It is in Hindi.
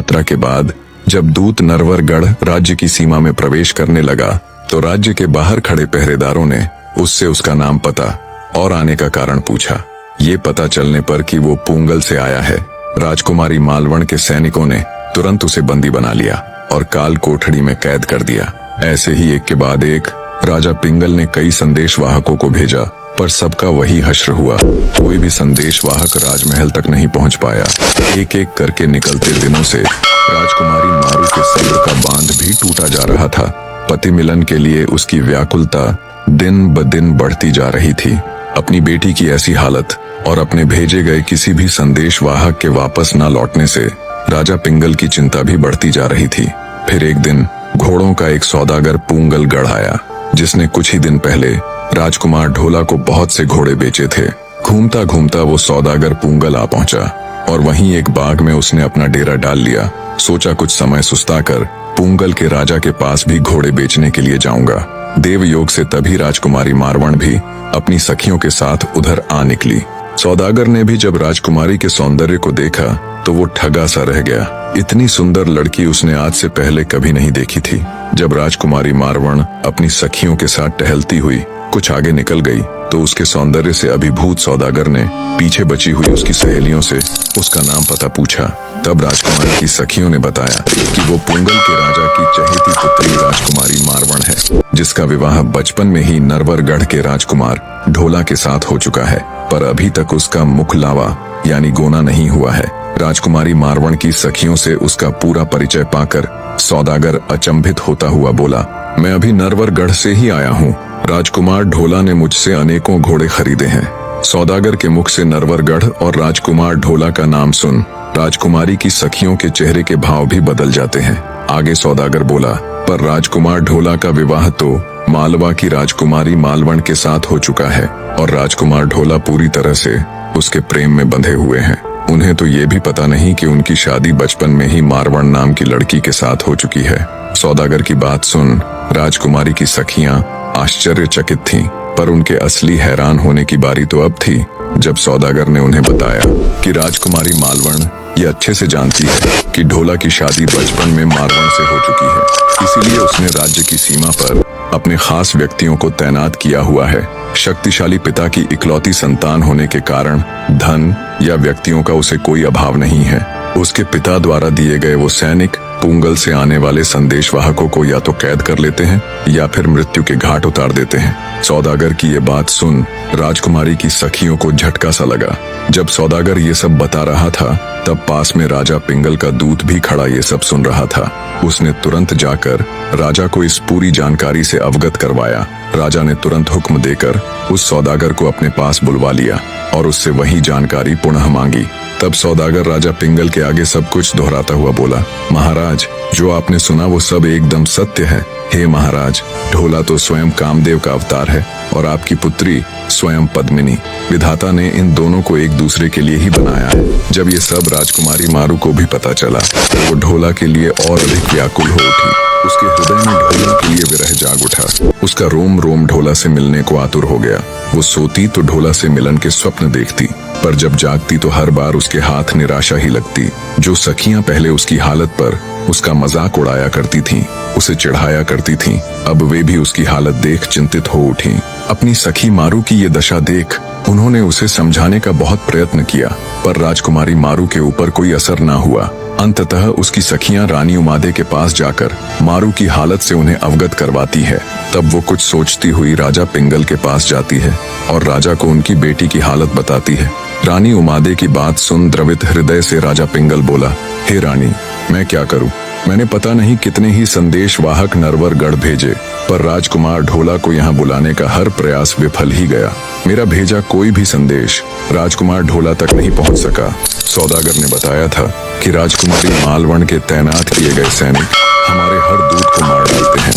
यात्रा के बाद जब दूत नरवरगढ़ राज्य की सीमा में प्रवेश करने लगा तो राज्य के बाहर खड़े पहरेदारों ने उससे उसका नाम, पता और आने का कारण पूछा। ये पता चलने पर कि वो पूंगल से आया है, राजकुमारी मालवण के सैनिकों ने तुरंत उसे बंदी बना लिया और काल कोठड़ी में कैद कर दिया। ऐसे ही एक के बाद एक राजा पिंगल ने कई संदेशवाहकों को भेजा, पर सबका वही हश्र हुआ। कोई भी संदेशवाहक राजमहल तक नहीं पहुंच पाया। एक एक करके निकलते दिनों से राजकुमारी मारू के सब्र का बांध भी टूटा जा रहा था। पति मिलन के लिए उसकी व्याकुलता दिन ब दिन बढ़ती जा रही थी। अपनी बेटी की ऐसी हालत और अपने भेजे गए किसी भी संदेशवाहक के वापस न लौटने से राजा पिंगल की चिंता भी बढ़ती जा रही थी। फिर एक दिन घोड़ों का एक सौदागर पूंगल गढ़ आया, जिसने कुछ ही दिन पहले राजकुमार ढोला को बहुत से घोड़े बेचे थे। घूमता घूमता वो सौदागर पूंगल आ पहुंचा और वहीं एक बाग में उसने अपना डेरा डाल लिया। सोचा कुछ समय सुस्ताकर पूंगल के राजा के पास भी घोड़े बेचने के लिए जाऊंगा। देवयोग से तभी राजकुमारी मारवण भी अपनी सखियों के साथ उधर आ निकली। सौदागर ने भी जब राजकुमारी के सौंदर्य को देखा तो वो ठगा सा रह गया। इतनी सुंदर लड़की उसने आज से पहले कभी नहीं देखी थी। जब राजकुमारी मारवण अपनी सखियों के साथ टहलती हुई कुछ आगे निकल गई तो उसके सौंदर्य से अभिभूत सौदागर ने पीछे बची हुई उसकी सहेलियों से उसका नाम पता पूछा। तब राजकुमारी की सखियों ने बताया कि वो पूंगल के राजा की चहेती पुत्री राजकुमारी मारवण है, जिसका विवाह बचपन में ही नरवरगढ़ के राजकुमार ढोला के साथ हो चुका है, पर अभी तक उसका मुखलावा यानी गोना नहीं हुआ है। राजकुमारी मारवण की सखियों से उसका पूरा परिचय पाकर सौदागर अचंभित होता हुआ बोला, मैं अभी नरवरगढ़ से ही आया हूँ। राजकुमार ढोला ने मुझसे अनेकों घोड़े खरीदे हैं। सौदागर के मुख से नरवरगढ़ और राजकुमार ढोला का नाम सुन राजकुमारी की सखियों के चेहरे के भाव भी बदल जाते हैं। आगे सौदागर बोला, पर राजकुमार ढोला का विवाह तो मालवा की राजकुमारी मालवण के साथ हो चुका है और राजकुमार ढोला पूरी तरह से उसके प्रेम में बंधे हुए हैं। उन्हें तो ये भी पता नहीं कि उनकी शादी बचपन में ही मारवण नाम की लड़की के साथ हो चुकी है। सौदागर की बात सुन राजकुमारी की सखियां आश्चर्यचकित थीं, पर उनके असली हैरान होने की बारी तो अब थी जब सौदागर ने उन्हें बताया कि राजकुमारी मालवण ये अच्छे से जानती है कि ढोला की शादी बचपन में मारवण से हो चुकी है। इसीलिए उसने राज्य की सीमा पर अपने खास व्यक्तियों को तैनात किया हुआ है। शक्तिशाली पिता की इकलौती संतान होने के कारण धन या व्यक्तियों का उसे कोई अभाव नहीं है। उसके पिता द्वारा दिए गए वो सैनिक पूंगल से आने वाले संदेशवाहकों को या तो कैद कर लेते हैं या फिर मृत्यु के घाट उतार देते हैं। सौदागर की ये बात सुन राजकुमारी की सखियों को झटका सा लगा। जब सौदागर ये सब बता रहा था तब पास में राजा पिंगल का दूत भी खड़ा ये सब सुन रहा था। उसने तुरंत जाकर राजा को इस पूरी जानकारी से अवगत करवाया। राजा ने तुरंत हुक्म देकर उस सौदागर को अपने पास बुलवा लिया और उससे वही जानकारी पुनः मांगी। तब सौदागर राजा पिंगल के आगे सब कुछ दोहराता हुआ बोला, महाराज, जो आपने सुना वो सब एकदम सत्य है। हे महाराज, ढोला तो स्वयं कामदेव का अवतार है और आपकी पुत्री स्वयं पद्मिनी। विधाता ने इन दोनों को एक दूसरे के लिए ही बनाया है। जब ये सब राजकुमारी मारू को भी पता चला तो वो ढोला के लिए और अधिक व्याकुल हो उठी। उसके हृदय में ढोला के लिए विरह जाग उठा। उसका रोम रोम ढोला से मिलने को आतुर हो गया। वो सोती तो ढोला से मिलन के स्वप्न देखती, पर जब जागती तो हर बार उसके हाथ निराशा ही लगती। जो सखियां पहले उसकी हालत पर उसका मजाक उड़ाया करती थीं, उसे चिढ़ाया करती थीं, अब वे भी उसकी हालत देख चिंतित हो उठीं। अपनी सखी मारू की ये दशा देख उन्होंने उसे समझाने का बहुत प्रयत्न किया, पर राजकुमारी मारू के ऊपर कोई असर न हुआ। अंततः उसकी सखियां रानी उमादे के पास जाकर मारू की हालत से उन्हें अवगत करवाती है। तब वो कुछ सोचती हुई राजा पिंगल के पास जाती है और राजा को उनकी बेटी की हालत बताती है। रानी उमादे की बात सुन द्रवित हृदय से राजा पिंगल बोला, हे रानी, मैं क्या करूं? मैंने पता नहीं कितने ही संदेशवाहक नरवरगढ़ भेजे, पर राजकुमार ढोला को यहाँ बुलाने का हर प्रयास विफल ही गया। मेरा भेजा कोई भी संदेश राजकुमार ढोला तक नहीं पहुँच सका। सौदागर ने बताया था कि राजकुमारी मालवण के तैनात किए गए सैनिक हमारे हर दूत को मार डालते हैं।